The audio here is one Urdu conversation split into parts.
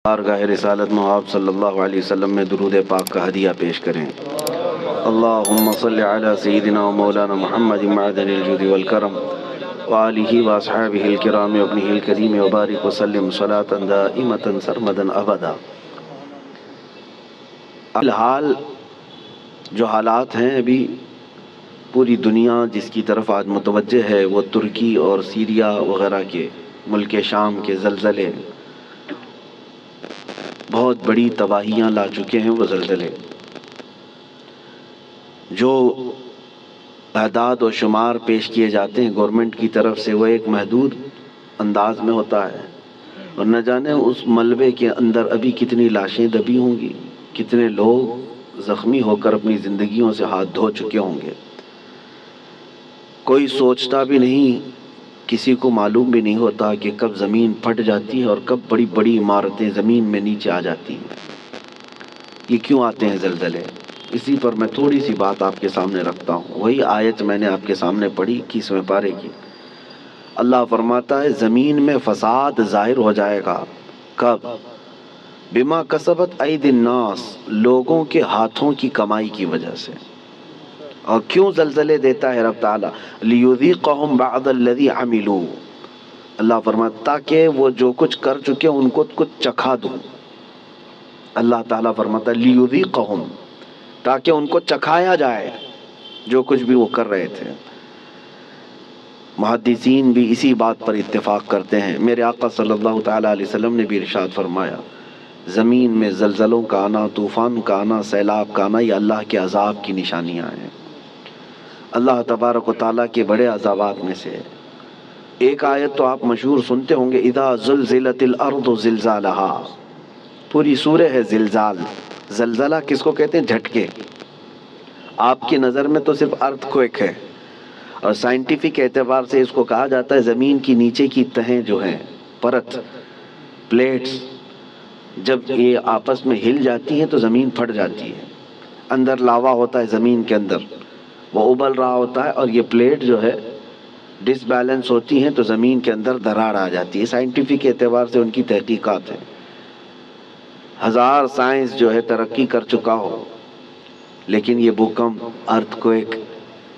بارگاہ رسالت میں آپ صلی اللہ علیہ وسلم میں درود پاک کا ہدیہ پیش کریں۔ اللہم صلی علی سیدنا و مولانا محمد معدن الجود والکرم وآلہ واصحابہ الکرام وابنہ الکریم وبارک وسلم صلاة دائمة سرمدا ابدا۔ الحال جو حالات ہیں ابھی پوری دنیا جس کی طرف آج متوجہ ہے وہ ترکی اور سیریا وغیرہ کے ملک شام کے زلزلے بہت بڑی تباہیاں لا چکے ہیں۔ وہ زلزلے جو اعداد و شمار پیش کیے جاتے ہیں گورنمنٹ کی طرف سے وہ ایک محدود انداز میں ہوتا ہے، اور نہ جانے اس ملبے کے اندر ابھی کتنی لاشیں دبی ہوں گی، کتنے لوگ زخمی ہو کر اپنی زندگیوں سے ہاتھ دھو چکے ہوں گے۔ کوئی سوچتا بھی نہیں، کسی کو معلوم بھی نہیں ہوتا کہ کب زمین پھٹ جاتی ہے اور کب بڑی بڑی عمارتیں زمین میں نیچے آ جاتی ہیں۔ یہ کیوں آتے ہیں زلزلے؟ اسی پر میں تھوڑی سی بات آپ کے سامنے رکھتا ہوں۔ وہی آیت میں نے آپ کے سامنے پڑھی 21ویں پارے کی۔ اللہ فرماتا ہے زمین میں فساد ظاہر ہو جائے گا۔ کب؟ بما کسبت اید الناس، لوگوں کے ہاتھوں کی کمائی کی وجہ سے۔ اور کیوں زلزلے دیتا ہے رب تعالیٰ؟ لیذیقہم بعض الذی عملوا، اللہ فرماتا تاکہ وہ جو کچھ کر چکے ان کو کچھ چکھا دوں۔ اللہ تعالیٰ فرماتا لیذیقہم، تاکہ ان کو چکھایا جائے جو کچھ بھی وہ کر رہے تھے۔ محدثین بھی اسی بات پر اتفاق کرتے ہیں۔ میرے آقا صلی اللہ تعالیٰ علیہ وسلم نے بھی ارشاد فرمایا زمین میں زلزلوں کا آنا، طوفان کا آنا، سیلاب کا آنا، یہ اللہ کے عذاب کی نشانیاں ہیں۔ اللہ تبارک و تعالیٰ کے بڑے عذابات میں سے ایک آیت تو آپ مشہور سنتے ہوں گے، اذا زلزلت الارض زلزالہا، پوری سورہ ہے زلزال۔ زلزلہ کس کو کہتے ہیں؟ جھٹکے۔ آپ کی نظر میں تو صرف ارتھ کوئک ہے، اور سائنٹیفک اعتبار سے اس کو کہا جاتا ہے زمین کی نیچے کی تہیں جو ہیں، پرت، پلیٹس، جب یہ آپس میں ہل جاتی ہیں تو زمین پھٹ جاتی ہے۔ اندر لاوا ہوتا ہے زمین کے اندر، وہ ابل رہا ہوتا ہے، اور یہ پلیٹ جو ہے ڈس بیلنس ہوتی ہیں تو زمین کے اندر دراڑ آ جاتی ہے۔ سائنٹیفک اعتبار سے ان کی تحقیقات ہیں۔ ہزار سائنس جو ہے ترقی کر چکا ہو، لیکن یہ بھوکمپ، ارتھ کوئک،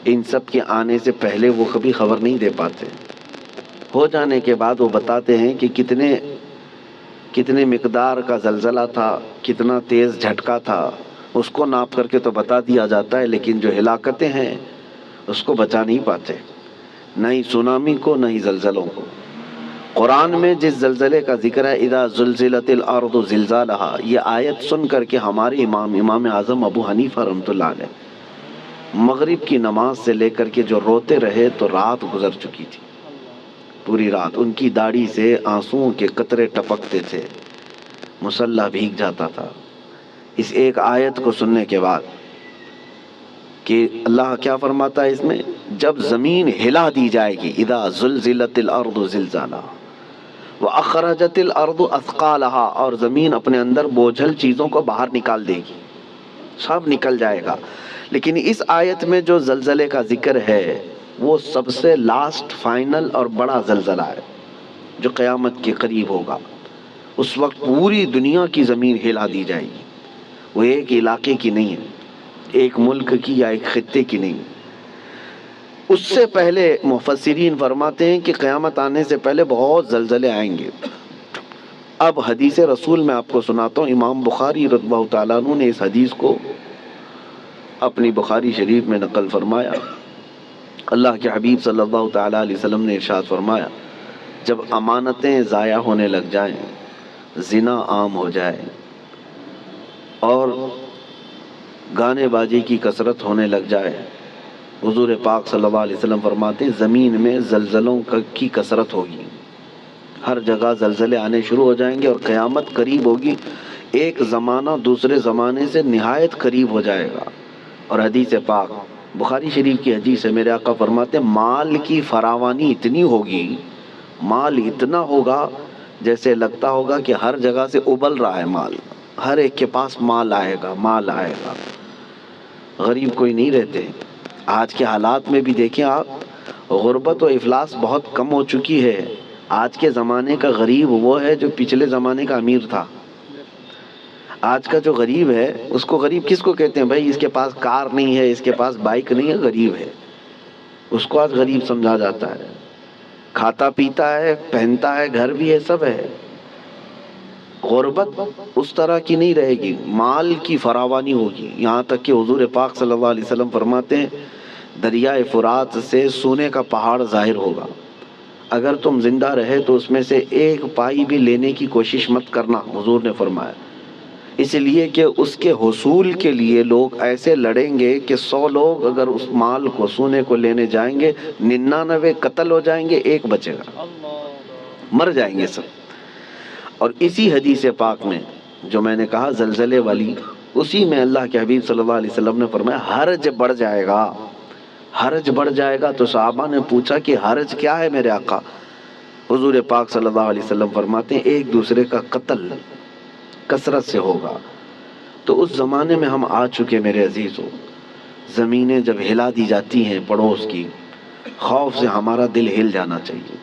ان سب کے آنے سے پہلے وہ کبھی خبر نہیں دے پاتے۔ ہو جانے کے بعد وہ بتاتے ہیں کہ کتنے مقدار کا زلزلہ تھا، کتنا تیز جھٹکا تھا، اس کو ناپ کر کے تو بتا دیا جاتا ہے، لیکن جو ہلاکتیں ہیں اس کو بچا نہیں پاتے، نہ ہی سونامی کو، نہ ہی زلزلوں کو۔ قرآن میں جس زلزلے کا ذکر ہے اذا زلزلت الارض زلزالہا، یہ آیت سن کر کے ہمارے امام اعظم ابو حنیفہ رحمۃ اللہ علیہ مغرب کی نماز سے لے کر کے جو روتے رہے تو رات گزر چکی تھی، پوری رات ان کی داڑھی سے آنسوؤں کے قطرے ٹپکتے تھے، مصلی بھیگ جاتا تھا اس ایک آیت کو سننے کے بعد کہ اللہ کیا فرماتا ہے اس میں، جب زمین ہلا دی جائے گی، اذا زلزلت الارض زلزالہا واخرجت الارض اثقالہا، اور زمین اپنے اندر بوجھل چیزوں کو باہر نکال دے گی، سب نکل جائے گا۔ لیکن اس آیت میں جو زلزلے کا ذکر ہے وہ سب سے لاسٹ، فائنل اور بڑا زلزلہ ہے جو قیامت کے قریب ہوگا۔ اس وقت پوری دنیا کی زمین ہلا دی جائے گی، وہ ایک علاقے کی نہیں ہے، ایک ملک کی یا ایک خطے کی نہیں۔ اس سے پہلے مفسرین فرماتے ہیں کہ قیامت آنے سے پہلے بہت زلزلے آئیں گے۔ اب حدیث رسول میں آپ کو سناتا ہوں، امام بخاری رضی اللہ تعالیٰ عنہ نے اس حدیث کو اپنی بخاری شریف میں نقل فرمایا۔ اللہ کے حبیب صلی اللہ تعالیٰ علیہ وسلم نے ارشاد فرمایا جب امانتیں ضائع ہونے لگ جائیں، زنا عام ہو جائے اور گانے بازی کی کثرت ہونے لگ جائے، حضور پاک صلی اللہ علیہ وسلم فرماتے ہیں زمین میں زلزلوں کی کثرت ہوگی، ہر جگہ زلزلے آنے شروع ہو جائیں گے اور قیامت قریب ہوگی، ایک زمانہ دوسرے زمانے سے نہایت قریب ہو جائے گا۔ اور حدیث پاک بخاری شریف کی حدیث ہے، میرے آقا فرماتے ہیں مال کی فراوانی اتنی ہوگی، مال اتنا ہوگا جیسے لگتا ہوگا کہ ہر جگہ سے ابل رہا ہے مال، ہر ایک کے پاس مال آئے گا، مال آئے گا، غریب کوئی نہیں رہتے۔ آج کے حالات میں بھی دیکھیں آپ، غربت و افلاس بہت کم ہو چکی ہے۔ آج کے زمانے کا غریب وہ ہے جو پچھلے زمانے کا امیر تھا۔ آج کا جو غریب ہے اس کو غریب کس کو کہتے ہیں؟ بھائی اس کے پاس کار نہیں ہے، اس کے پاس بائک نہیں ہے، غریب ہے، اس کو آج غریب سمجھا جاتا ہے۔ کھاتا پیتا ہے، پہنتا ہے، گھر بھی ہے، سب ہے۔ غربت اس طرح کی نہیں رہے گی، مال کی فراوانی ہوگی، یہاں تک کہ حضور پاک صلی اللہ علیہ وسلم فرماتے ہیں دریائے فرات سے سونے کا پہاڑ ظاہر ہوگا، اگر تم زندہ رہے تو اس میں سے ایک پائی بھی لینے کی کوشش مت کرنا، حضور نے فرمایا، اس لیے کہ اس کے حصول کے لیے لوگ ایسے لڑیں گے کہ 100 لوگ اگر اس مال کو، سونے کو لینے جائیں گے، 99 قتل ہو جائیں گے، ایک بچے گا، مر جائیں گے سب۔ اور اسی حدیث پاک میں جو میں نے کہا زلزلے والی، اسی میں اللہ کے حبیب صلی اللہ علیہ وسلم نے فرمایا حرج بڑھ جائے گا، حرج بڑھ جائے گا۔ تو صحابہ نے پوچھا کہ حرج کیا ہے میرے آقا؟ حضور پاک صلی اللہ علیہ وسلم فرماتے ہیں ایک دوسرے کا قتل کثرت سے ہوگا۔ تو اس زمانے میں ہم آ چکے میرے عزیزو، زمینیں جب ہلا دی جاتی ہیں پڑوس کی، خوف سے ہمارا دل ہل جانا چاہیے۔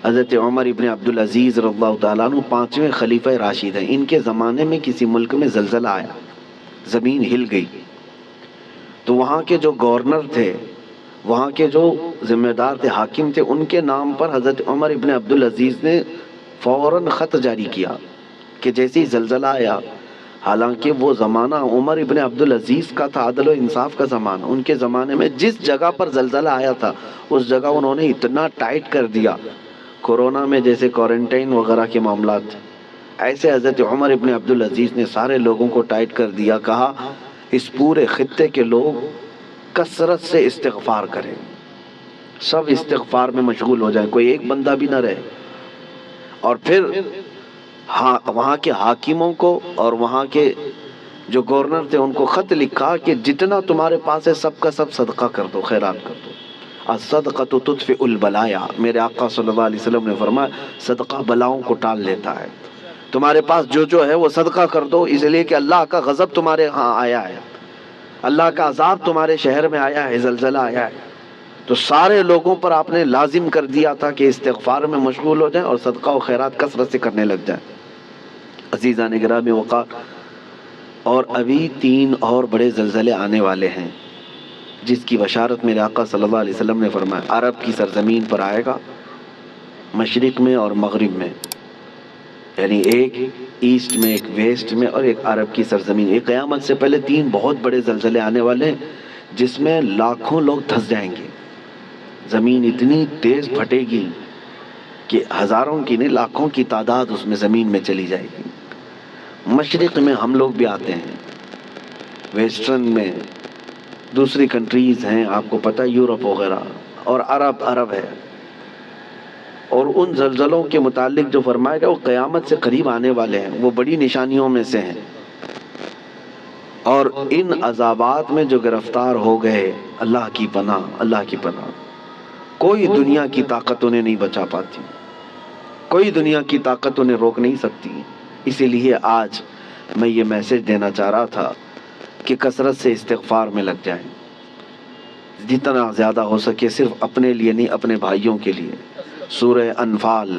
حضرت عمر ابن عبدالعزیز رضی اللہ تعالیٰ عنہ 5ویں خلیفہ راشد ہیں، ان کے زمانے میں کسی ملک میں زلزلہ آیا، زمین ہل گئی، تو وہاں کے جو گورنر تھے، وہاں کے جو ذمہ دار تھے، حاکم تھے، ان کے نام پر حضرت عمر ابن عبدالعزیز نے فوراً خط جاری کیا کہ جیسے ہی زلزلہ آیا، حالانکہ وہ زمانہ عمر ابن عبدالعزیز کا تھا، عدل و انصاف کا زمانہ، ان کے زمانے میں جس جگہ پر زلزلہ آیا تھا اس جگہ انہوں نے اتنا ٹائٹ کر دیا، کورونا میں جیسے کوارنٹائن وغیرہ کے معاملات تھے، ایسے حضرت عمر ابن عبدالعزیز نے سارے لوگوں کو ٹائٹ کر دیا، کہا اس پورے خطے کے لوگ کثرت سے استغفار کریں، سب استغفار میں مشغول ہو جائیں، کوئی ایک بندہ بھی نہ رہے۔ اور پھر وہاں کے حاکموں کو اور وہاں کے جو گورنر تھے ان کو خط لکھا کہ جتنا تمہارے پاس ہے سب کا سب صدقہ کر دو، خیرات کر دو، الصدقۃ تطفئ البلایا، میرے آقا صلی اللہ علیہ وسلم نے فرمایا صدقہ بلاؤں کو ٹال لیتا ہے، تمہارے پاس جو ہے وہ صدقہ کر دو، اس لیے کہ اللہ کا غضب تمہارے ہاں آیا ہے، اللہ کا عذاب تمہارے شہر میں آیا ہے، زلزلہ آیا ہے۔ تو سارے لوگوں پر آپ نے لازم کر دیا تھا کہ استغفار میں مشغول ہو جائیں اور صدقہ و خیرات کثرت سے کرنے لگ جائیں۔ عزیزان گرامی وقار، اور ابھی 3 اور بڑے زلزلے آنے والے ہیں جس کی بشارت میرے آقا صلی اللہ علیہ وسلم نے فرمایا، عرب کی سرزمین پر آئے گا، مشرق میں اور مغرب میں، یعنی ایک ایسٹ میں، ایک ویسٹ میں، اور ایک عرب کی سرزمین۔ ایک قیامت سے پہلے 3 بہت بڑے زلزلے آنے والے ہیں جس میں لاکھوں لوگ دھنس جائیں گے، زمین اتنی تیز پھٹے گی کہ ہزاروں کی نہیں لاکھوں کی تعداد اس میں زمین میں چلی جائے گی۔ مشرق میں ہم لوگ بھی آتے ہیں، ویسٹرن میں دوسری کنٹریز ہیں، آپ کو پتہ یورپ وغیرہ، اور عرب ہے۔ اور ان زلزلوں کے متعلق جو فرمایا گیا وہ قیامت سے قریب آنے والے ہیں، وہ بڑی نشانیوں میں سے ہیں۔ اور ان عذابات میں جو گرفتار ہو گئے، اللہ کی پناہ، اللہ کی پناہ، کوئی دنیا کی طاقت انہیں نہیں بچا پاتی، کوئی دنیا کی طاقت انہیں روک نہیں سکتی۔ اسی لیے آج میں یہ میسج دینا چاہ رہا تھا کہ کثرت سے استغفار میں لگ جائیں، جتنا زیادہ ہو سکے، صرف اپنے لیے نہیں، اپنے بھائیوں کے لیے۔ سورہ انفال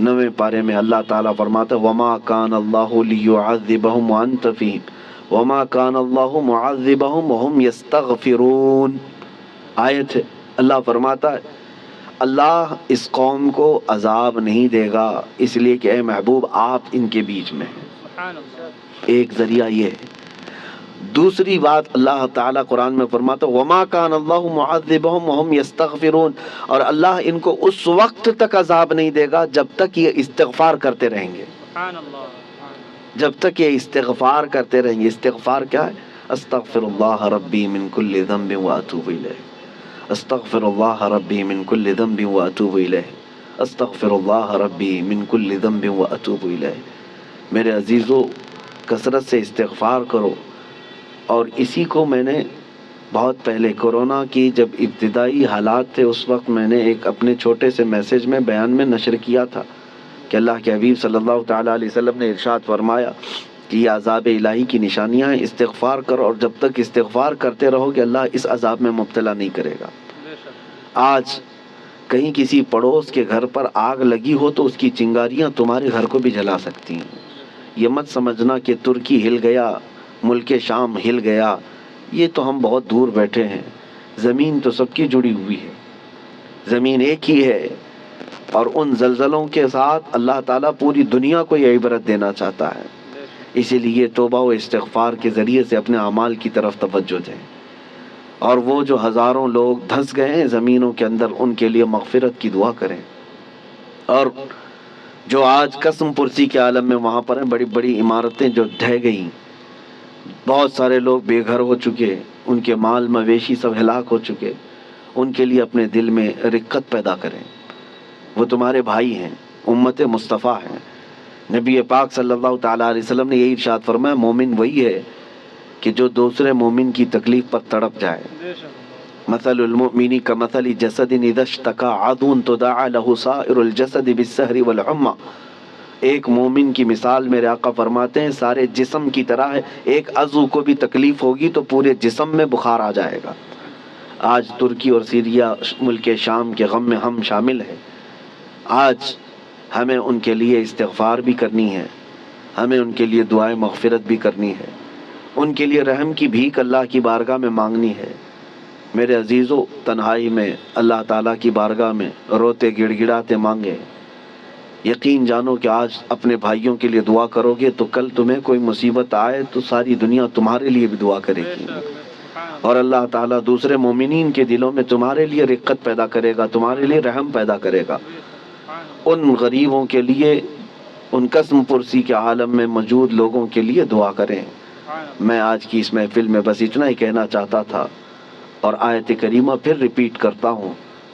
9ویں پارے میں اللہ تعالیٰ فرماتا ہے وَمَا كَانَ اللَّهُ لِيُعَذِّبَهُمْ وَأَنْتَ فِيهِمْ وَمَا كَانَ اللَّهُ مُعَذِّبَهُمْ وَهُمْ يَسْتَغْفِرُونَ۔ آیت ہے، اللہ فرماتا ہے اللہ اس قوم کو عذاب نہیں دے گا اس لیے کہ اے محبوب آپ ان کے بیچ میں ہیں۔ ایک ذریعہ یہ ہے۔ دوسری بات اللہ تعالیٰ قرآن میں فرماتا وَمَا كَانَ اللَّهُ مُعَذِّبَهُمْ وَهُمْ يَسْتَغْفِرُونَ، اور اللہ ان کو اس وقت تک عذاب نہیں دے گا جب تک یہ استغفار کرتے رہیں گے، جب تک یہ استغفار کرتے رہیں گے۔ استغفار کیا ہے؟ استغفر اللہ ربی من کل ذنب واتوب الیہ، استغفر اللہ ربی من کل ذنب واتوب الیہ، استغفر اللہ ربی من کل ذنب واتوب الیہ۔ میرے عزیزو، کثرت سے استغفار کرو۔ اور اسی کو میں نے بہت پہلے کورونا کی جب ابتدائی حالات تھے اس وقت میں نے ایک اپنے چھوٹے سے میسج میں بیان میں نشر کیا تھا کہ اللہ کے حبیب صلی اللہ تعالیٰ علیہ وسلم نے ارشاد فرمایا کہ یہ عذاب الہی کی نشانیاں ہیں، استغفار کرو، اور جب تک استغفار کرتے رہو گے اللہ اس عذاب میں مبتلا نہیں کرے گا۔ آج کہیں کسی پڑوس کے گھر پر آگ لگی ہو تو اس کی چنگاریاں تمہارے گھر کو بھی جلا سکتی ہیں، یہ مت سمجھنا کہ ترکی ہل گیا، ملک شام ہل گیا، یہ تو ہم بہت دور بیٹھے ہیں، زمین تو سب کی جڑی ہوئی ہے، زمین ایک ہی ہے، اور ان زلزلوں کے ساتھ اللہ تعالیٰ پوری دنیا کو یہ عبرت دینا چاہتا ہے۔ اسی لیے توبہ و استغفار کے ذریعے سے اپنے اعمال کی طرف توجہ دیں، اور وہ جو ہزاروں لوگ دھنس گئے ہیں زمینوں کے اندر، ان کے لیے مغفرت کی دعا کریں، اور جو آج قسم پرسی کے عالم میں وہاں پر ہیں، بڑی بڑی عمارتیں جو ڈھہ گئیں، بہت سارے لوگ بے گھر ہو چکے، ان کے مال مویشی سب ہلاک ہو چکے، ان کے لیے اپنے دل میں رقت پیدا کریں، وہ تمہارے بھائی ہیں، امت مصطفیٰ ہیں۔ نبی پاک صلی اللہ تعالیٰ علیہ وسلم نے یہی ارشاد فرمایا، مومن وہی ہے کہ جو دوسرے مومن کی تکلیف پر تڑپ جائے۔ مثل المؤمن کمثل جسد اذا اشتكى عضو تداعى له سائر الجسد بالسهر والحمى۔ ایک مومن کی مثال میرے آقا فرماتے ہیں سارے جسم کی طرح ہے، ایک عضو کو بھی تکلیف ہوگی تو پورے جسم میں بخار آ جائے گا۔ آج ترکی اور سیریا ملک شام کے غم میں ہم شامل ہیں، آج ہمیں ان کے لیے استغفار بھی کرنی ہے، ہمیں ان کے لیے دعائیں مغفرت بھی کرنی ہے، ان کے لیے رحم کی بھیک اللہ کی بارگاہ میں مانگنی ہے۔ میرے عزیزو، تنہائی میں اللہ تعالیٰ کی بارگاہ میں روتے گڑ گڑاتے مانگے، یقین جانو کہ آج اپنے بھائیوں کے لیے دعا کرو گے تو کل تمہیں کوئی مصیبت آئے تو ساری دنیا تمہارے لیے بھی دعا کرے گی، اور اللہ تعالیٰ دوسرے مومنین کے دلوں میں تمہارے لیے رقت پیدا کرے گا، تمہارے لیے رحم پیدا کرے گا۔ ان غریبوں کے لیے، ان قسم پرسی کے عالم میں موجود لوگوں کے لیے دعا کریں۔ میں آج کی اس محفل میں بس اتنا ہی کہنا چاہتا تھا، اور آیت کریمہ پھر ریپیٹ کرتا ہوں۔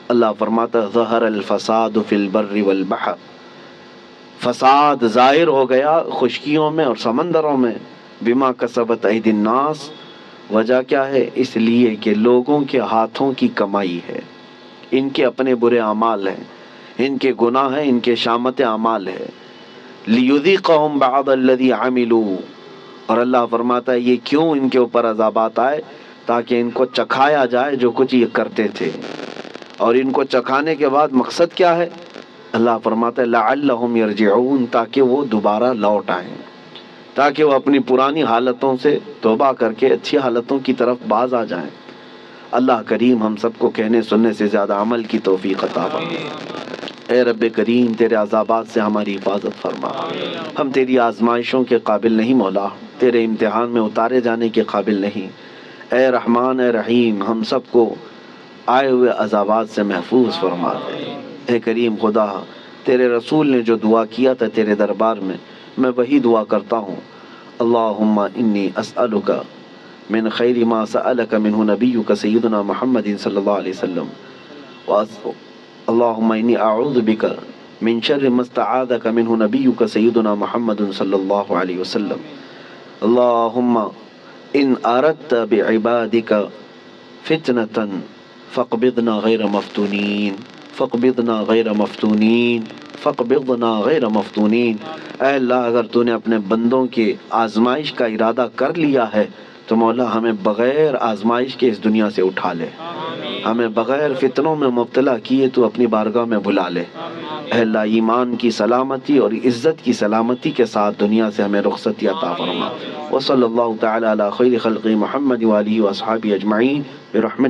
اللہ فرماتا ظہر الفساد فی البر والبحر، فساد ظاہر ہو گیا خشکیوں میں اور سمندروں میں، بما کسبت ایدی الناس، وجہ کیا ہے؟ اس لیے کہ لوگوں کے ہاتھوں کی کمائی ہے، ان کے اپنے برے اعمال ہیں، ان کے گناہ ہیں، ان کے شامت اعمال ہے۔ لیذیقہم بعض الذی عملوا، اور اللہ فرماتا ہے یہ کیوں ان کے اوپر عذابات آئے؟ تاکہ ان کو چکھایا جائے جو کچھ یہ کرتے تھے، اور ان کو چکھانے کے بعد مقصد کیا ہے؟ اللہ فرماتا ہے لعلہم یرجعون، تاکہ وہ دوبارہ لوٹ آئیں، تاکہ وہ اپنی پرانی حالتوں سے توبہ کر کے اچھی حالتوں کی طرف باز آ جائیں۔ اللہ کریم ہم سب کو کہنے سننے سے زیادہ عمل کی توفیق عطا فرمائے۔ اے رب کریم تیرے عذابات سے ہماری حفاظت فرما، ہم تیری آزمائشوں کے قابل نہیں مولا، تیرے امتحان میں اتارے جانے کے قابل نہیں۔ اے رحمان اے رحیم ہم سب کو آئے ہوئے عذابات سے محفوظ فرما دے۔ اے کریم خدا، تیرے رسول نے جو دعا کیا تھا تیرے دربار میں وہی دعا کرتا ہوں۔ اللہم انی اسألک من خیر ما سألک منہ نبیک سیدنا محمد صلی اللہ علیہ وسلم، اللہم انی اعوذ بک من شر ما استعاذک منہ نبیک سیدنا محمد صلی اللہ علیہ وسلم، اللہم ان اردت بعبادک فتنة فاقبضنا غیر مفتونین، فاقبضنا غیر مفتونین، فاقبضنا غیر مفتونین۔ اے اللہ اگر تو نے اپنے بندوں کی آزمائش کا ارادہ کر لیا ہے تو مولا ہمیں بغیر آزمائش کے اس دنیا سے اٹھا لے، ہمیں بغیر فتنوں میں مبتلا کیے تو اپنی بارگاہ میں بلا لے۔ اے اللہ ایمان کی سلامتی اور عزت کی سلامتی کے ساتھ دنیا سے ہمیں رخصتی عطا فرما۔ وصلی اللہ تعالی علی خیر خلق محمد وآلہ واصحابہ اجمعین برحمتہ۔